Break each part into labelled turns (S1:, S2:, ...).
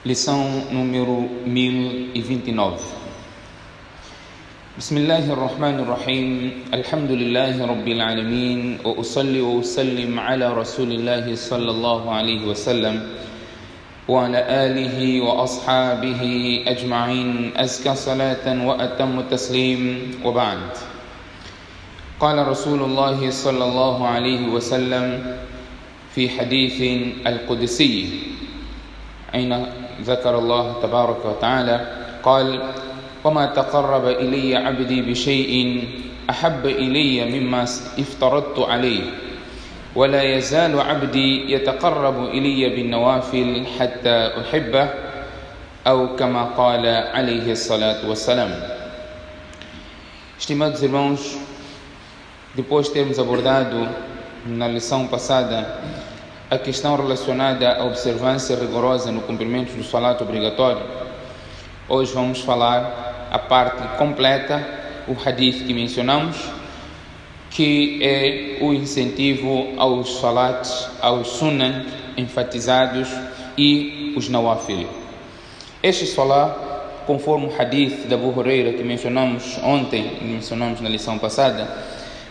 S1: Lição número 1029. Bismillahirrahmanirrahim. Alhamdulillahi Rabbil Alamin. Wa usalli wa usallim ala Rasulillahi sallallahu alayhi wa sallam wa ala alihi wa ashabihi ajma'in. Azka salatan wa atammu taslim wa ba'd. Qala Rasulullah sallallahu alayhi wa sallam fi hadithin al-Qudsi أين ذكر الله تبارك وتعالى قال وما تقرب إلي عبدي بشيء أحب إلي مما افترضت عليه ولا يزال عبدي يتقرب إلي بالنوافل حتى أحبه أو كما قال عليه الصلاة والسلام. Estimados irmãos, depois de termos abordado na lição passada a questão relacionada à observância rigorosa no cumprimento do salat obrigatório, hoje vamos falar a parte completa, o hadith que mencionamos, que é o incentivo aos salats, aos sunan enfatizados e os nawafil. Este salat, conforme o hadith da Abu Huraira que mencionamos ontem, mencionamos na lição passada,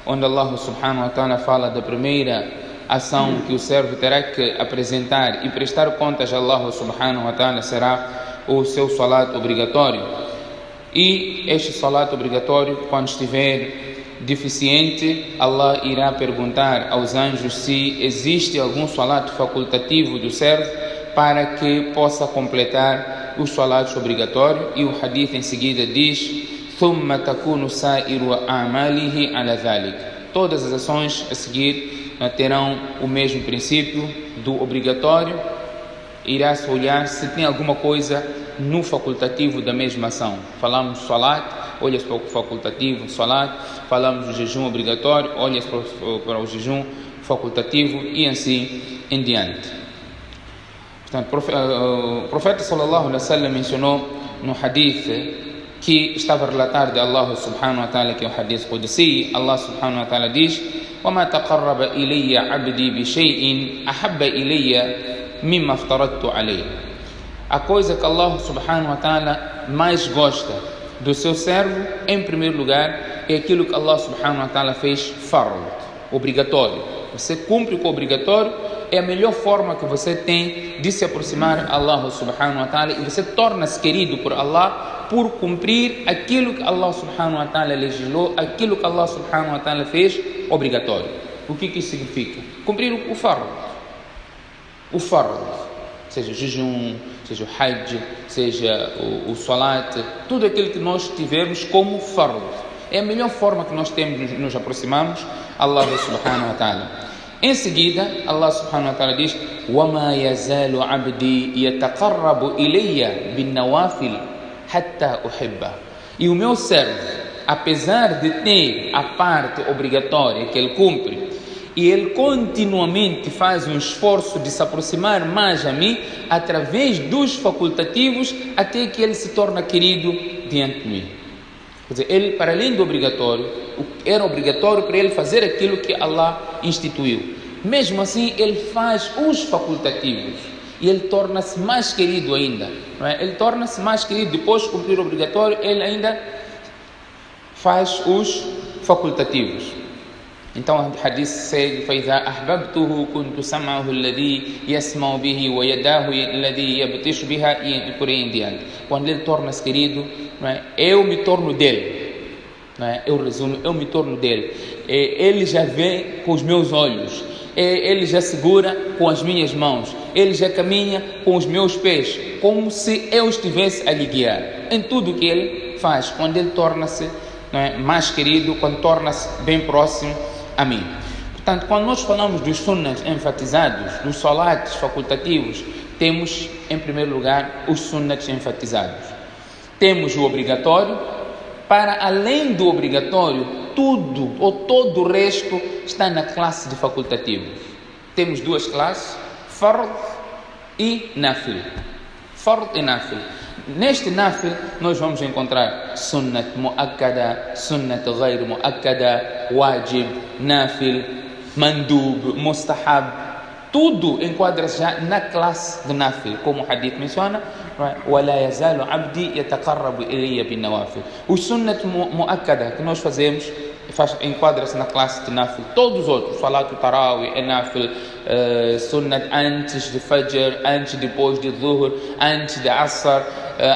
S1: onde Allah subhanahu wa ta'ala fala da primeira ação que o servo terá que apresentar e prestar contas a Allah subhanahu wa ta'ala será o seu salat obrigatório. E este salat obrigatório, quando estiver deficiente, Allah irá perguntar aos anjos se existe algum salat facultativo do servo para que possa completar o salat obrigatório. E o hadith em seguida diz: ثُمَّ تَكُونُ سَائِرُ أَعْمَالِهِ عَلَى ذَلِكَ. Todas as ações a seguir terão o mesmo princípio do obrigatório. Irá-se olhar se tem alguma coisa no facultativo da mesma ação. Falamos salat, olha-se para o facultativo salat. Falamos do jejum obrigatório, olha-se para o jejum facultativo e assim em diante. Portanto, o profeta sallallahu alaihi wa sallam mencionou no hadith que estava a relatar de Allah subhanahu wa ta'ala, que é o hadith Qudsi. Allah subhanahu wa ta'ala diz: وَمَا تَقَرَّبَ إِلَيَّ عَبْدِي بِشَيْءٍ أَحَبَّ إِلَيَّ مِمَّا افْتَرَضْتُ عَلَيْهِ. A coisa que Allah subhanahu wa ta'ala mais gosta do seu servo, em primeiro lugar, é aquilo que Allah subhanahu wa ta'ala fez fard, obrigatório. Você cumpre com o obrigatório, é a melhor forma que você tem de se aproximar a Allah subhanahu wa ta'ala, e você torna-se querido por Allah por cumprir aquilo que Allah subhanahu wa ta'ala legislou, aquilo que Allah subhanahu wa ta'ala fez obrigatório. O que isso significa? Cumprir o fard. O fard, seja o jejum, seja o hajj, seja o salat, tudo aquilo que nós tivermos como fard. É a melhor forma que nós temos de nos aproximarmos a Allah subhanahu wa ta'ala. Em seguida, Allah subhanahu wa ta'ala diz: وَمَا يَزَالُ عَبْدِي يَتَقَرَّبُ إِلَيَّ بِالنَّوَافِلِ حَتَّى أُحِبَّهُ. E o meu servo, apesar de ter a parte obrigatória que ele cumpre, e ele continuamente faz um esforço de se aproximar mais a mim, através dos facultativos, até que ele se torna querido diante de mim. Quer dizer, ele, para além do obrigatório, era obrigatório para ele fazer aquilo que Allah instituiu. Mesmo assim, ele faz os facultativos e ele torna-se mais querido ainda. Não é? Ele torna-se mais querido depois de cumprir o obrigatório, ele ainda faz os facultativos. Então o hadith segue: فَإِذَا أَحْبَبْتُهُ كُنْتُ سَمْعَهُ الَّذِي يَسْمَعُ بِهِ وَيَدَاهُ الَّذِي يَبْطِشُ بِهَا, e por aí em diante. Quando ele torna-se querido, não é? Eu me torno dele. Não é? Eu resumo, eu me torno dele. Ele já vê com os meus olhos, ele já segura com as minhas mãos, ele já caminha com os meus pés, como se eu estivesse a lhe guiar em tudo o que ele faz. Quando ele torna-se, não é, mais querido, quando torna-se bem próximo a mim. Portanto, quando nós falamos dos sunnahs enfatizados, dos salats facultativos, temos em primeiro lugar os sunnahs enfatizados. Temos o obrigatório. Para além do obrigatório, tudo ou todo o resto está na classe de facultativos. Temos duas classes: fard e nafil. Fard e nafil. Neste nafil nós vamos encontrar sunnat muakkada, sunnat ghayr muakkada, wajib, nafil, mandub, mustahab. tudo enquadra-se já na classe de nafil, como o hadith menciona, وَلَا يَزَالُ عَبْدِي يَتَقَرَّبُ إِلَيَّ بِالنَّوَافِلِ. Os sunnat mu'akkada que nós fazemos enquadra-se na classe de nafil. Todos os outros, salat tarawih, nafil, sunnat antes de fajr, antes e depois de dhuhr, antes de asr,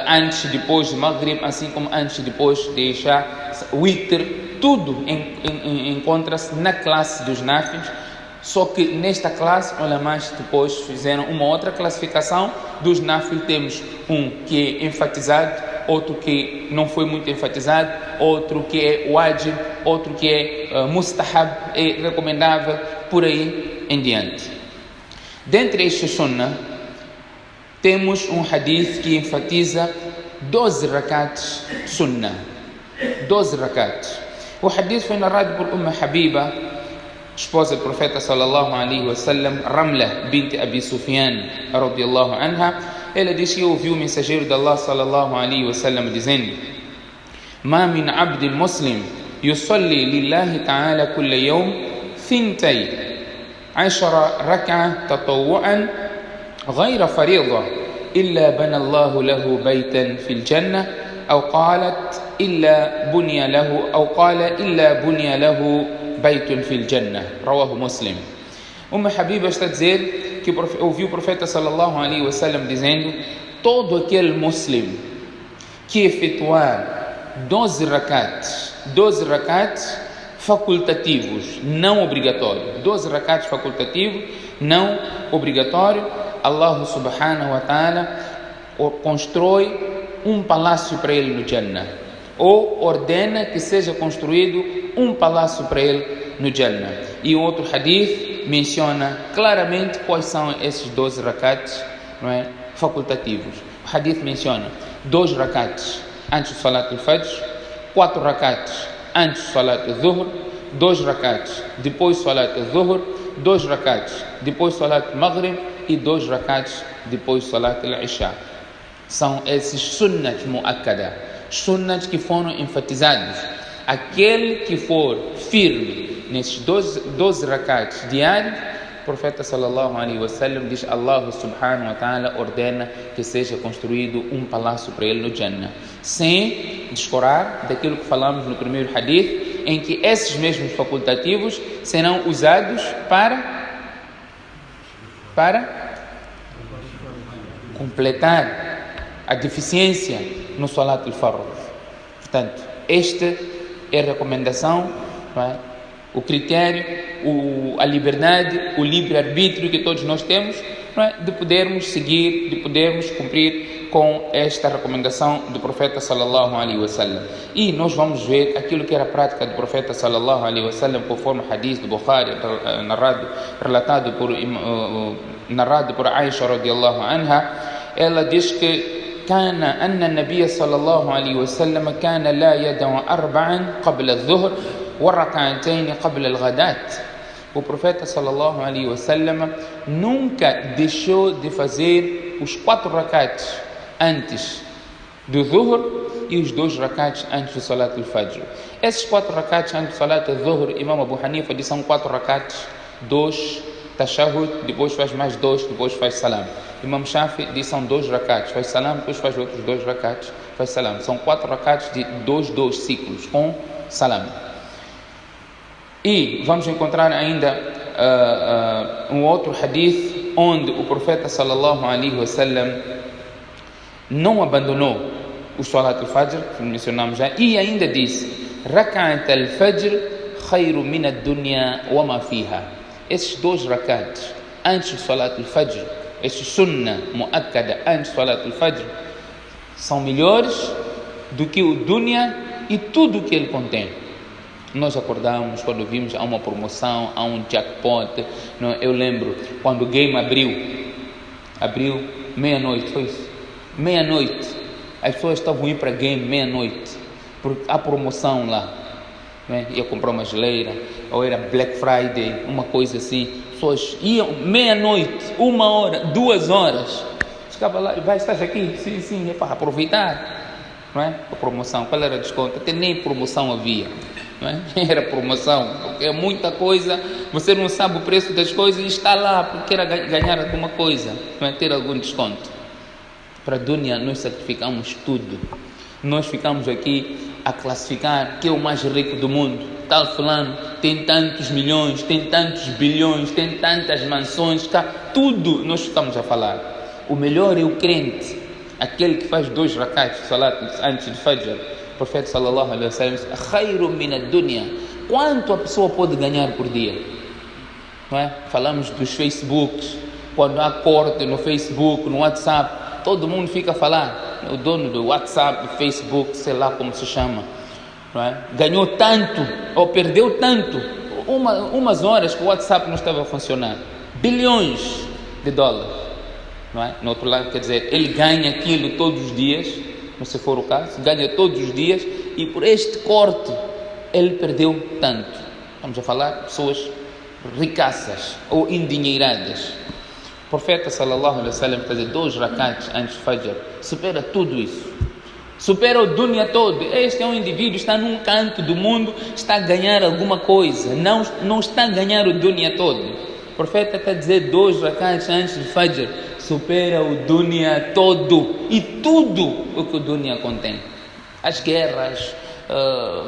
S1: antes e depois de maghrib, assim como antes e depois de isha, witr, tudo encontra-se na classe dos nafils. Só que nesta classe, ulamás depois fizeram uma outra classificação dos nafil. Temos um que é enfatizado, outro que não foi muito enfatizado, outro que é wajib, outro que é mustahab, é recomendável, por aí em diante. Dentre estes sunnah, temos um hadith que enfatiza 12 rakats sunnah. 12 rakats. O hadith foi narrado por Habiba, esposa do profeta sallallahu alaihi wasallam, Ramla bint Abi Sufyan radiyallahu anha. Ela diz que ouviu o mensageiro de Allah sallallahu alaihi wasallam dizendo: "Ma min abdin muslim yusalli lillahi ta'ala kulla yawm thintay 10 rak'ah tatawwu'an ghayra fariḍah illa bana Allahu lahu baytan fil jannah aw qalat illa bunya lahu aw qala illa bunya lahu baytun fil jannah." Rawahu Muslim. Habiba está a dizer que ouviu o profeta sallallahu alaihi wasallam dizendo: todo aquele muslim que efetuar 12 rakats facultativos, não obrigatório, 12 rakats facultativos, não obrigatório, Allah subhanahu wa ta'ala constrói um palácio para ele no Jannah, ou ordena que seja construído um palácio para ele no Jannah. E outro hadith menciona claramente quais são esses 12 rakats, não é, facultativos. O hadith menciona 2 rakats antes do salat al-fajr, 4 rakats antes do salat al-dhuhr, 2 rakats depois do salat al-dhuhr, 2 rakats depois do salat al-maghrib e 2 rakats depois do salat al-isha. São esses sunnat mu'akkada, sunnat que foram enfatizados. Aquele que for firme nesses 12 rakats diários, o profeta sallallahu alaihi wasallam diz: Allah subhanahu wa ta'ala ordena que seja construído um palácio para ele no Jannah, sem descorar daquilo que falamos no primeiro hadith, em que esses mesmos facultativos serão usados para completar a deficiência no salat al-fard. Portanto, esta é a recomendação, não é? O critério, a liberdade, o livre-arbítrio que todos nós temos, não é? De podermos seguir, de podermos cumprir com esta recomendação do profeta sallallahu alaihi wasallam. E nós vamos ver aquilo que era a prática do profeta sallallahu alaihi wasallam, conforme o hadith do Bukhari, narrado por Aisha radiyallahu anha. Ela diz que كان أن النبي صلى الله عليه وسلم كان لا يدع 4 قبل الظهر وركعتين قبل الغداة. O profeta sallallahu alaihi wasallam nunca deixou de fazer os 4 rakats antes do dhuhr e os 2 rakats antes do salat al-fajr. Esses 4 rakats antes do salat al-dhuhr, Imam Abu Hanifa diz são 4 rakats, 2 tashahhud, depois faz mais 2, depois faz salam. Imam Shafi diz são 2 rakats, faz salam, depois faz outros 2 rakats, faz salam. São 4 rakats de 2 ciclos com salam. E vamos encontrar ainda um outro hadith onde o profeta sallallahu alaihi wasallam não abandonou o salat al-fajr, que mencionamos já, e ainda disse: rak'at al-fajr khayru min ad-dunya wa ma fiha. Esses 2 rakats antes do salat al-fajr, esse sunnah mu'akkada antes do salat al-fajr, são melhores do que o dunya e tudo o que ele contém. Nós acordamos quando vimos há uma promoção, há um jackpot. Não, eu lembro quando o game abriu meia-noite, foi isso? Meia-noite, as pessoas estavam indo para game meia-noite, porque há promoção lá, né? Ia comprar uma geleira, ou era Black Friday, uma coisa assim. Pessoas iam meia-noite, 1 hora, 2 horas, ficava lá, vai, estás aqui? Sim, é para aproveitar, não é? A promoção, qual era o desconto? Até nem promoção havia, não é? Era promoção, porque é muita coisa, você não sabe o preço das coisas e está lá porque quer ganhar alguma coisa, não é? Ter algum desconto. Para a dunya nós sacrificamos tudo. Nós ficamos aqui a classificar quem é o mais rico do mundo. Tal fulano tem tantos milhões, tem tantos bilhões, tem tantas mansões, tudo nós ficamos a falar. O melhor é o crente, aquele que faz 2 rakats de salat antes de Fajr. O profeta sallallahu alaihi wasallam disse: "Khairu min ad-dunya". Quanto a pessoa pode ganhar por dia? Não é? Falamos dos Facebooks, quando há corte no Facebook, no WhatsApp, todo mundo fica a falar. O dono do WhatsApp, do Facebook, sei lá como se chama, não é? Ganhou tanto ou perdeu tanto. Umas horas que o WhatsApp não estava a funcionar, bilhões de dólares, não é? No outro lado, quer dizer, ele ganha aquilo todos os dias, se for o caso, ganha todos os dias, e por este corte ele perdeu tanto. Estamos a falar de pessoas ricaças ou endinheiradas. O profeta sallallahu alaihi wasallam fazer 2 rakats antes de Fajr supera tudo isso, supera o dunya todo. Este é um indivíduo, está num canto do mundo, está a ganhar alguma coisa, não está a ganhar o dunya todo. O profeta está a dizer 2 rakats antes de Fajr supera o dunya todo e tudo o que o dunya contém. As guerras,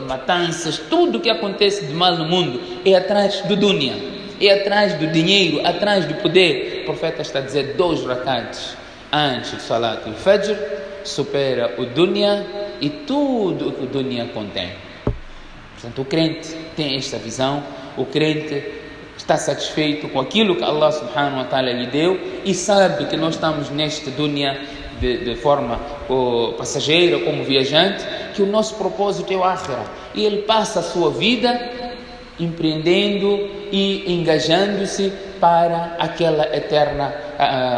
S1: matanças, tudo o que acontece de mal no mundo é atrás do dunya, é atrás do dinheiro, atrás do poder. O profeta está a dizer 2 rakats antes de Salat al-Fajr supera o dunya e tudo o que o dunya contém. Portanto, o crente tem esta visão, o crente está satisfeito com aquilo que Allah subhanahu wa ta'ala lhe deu e sabe que nós estamos neste dunya de forma passageira, como viajante, que o nosso propósito é o akhirah, e ele passa a sua vida empreendendo e engajando-se para aquela eterna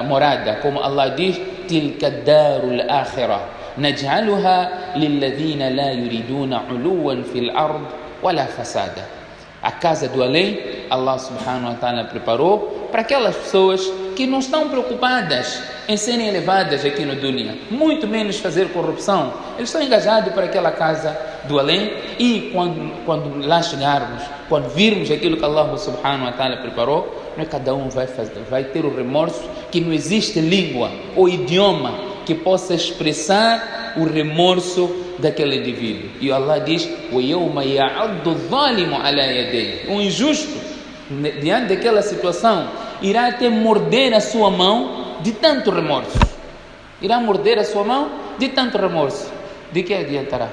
S1: morada, como Allah diz: tilka darul akhirah naj'aluha lilladhina la yuriduna 'uluwan fil ard wala fasada. A casa do além, Allah subhanahu wa ta'ala preparou para aquelas pessoas que não estão preocupadas em serem elevadas aqui no dunya, muito menos fazer corrupção. Eles estão engajados para aquela casa do além, e quando lá chegarmos, quando virmos aquilo que Allah subhanahu wa ta'ala preparou, cada um vai ter o remorso, que não existe língua ou idioma que possa expressar o remorso daquele indivíduo. E Allah diz: وَيَوْمَ يَعَضُّ الظَّالِمُ عَلَى يَدَيْهِ. O injusto, diante daquela situação, irá até morder a sua mão de tanto remorso. Irá morder a sua mão de tanto remorso. De que adiantará?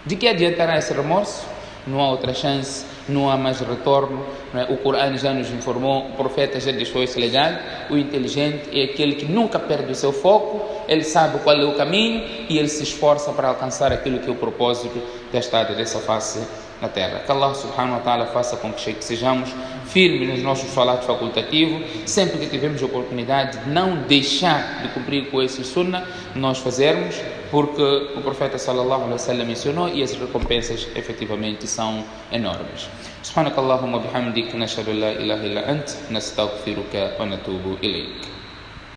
S1: De que adiantará esse remorso? Não há outra chance, não há mais retorno, não é? O Corão já nos informou, o profeta já deixou esse legado. O inteligente é aquele que nunca perde o seu foco, ele sabe qual é o caminho e ele se esforça para alcançar aquilo que é o propósito da estada dessa face na terra. Que Allah subhanahu wa ta'ala faça com que sejamos firmes nos nossos salatos facultativos, sempre que tivermos a oportunidade de não deixar de cumprir com esse sunnah, nós fazermos, porque o profeta sallallahu alaihi wasallam mencionou e as recompensas efetivamente são enormes. Subhanakallahumma bihamdik, nashhadu an la ilaha illa ant, nastaghfiruka wa natubu ilayk.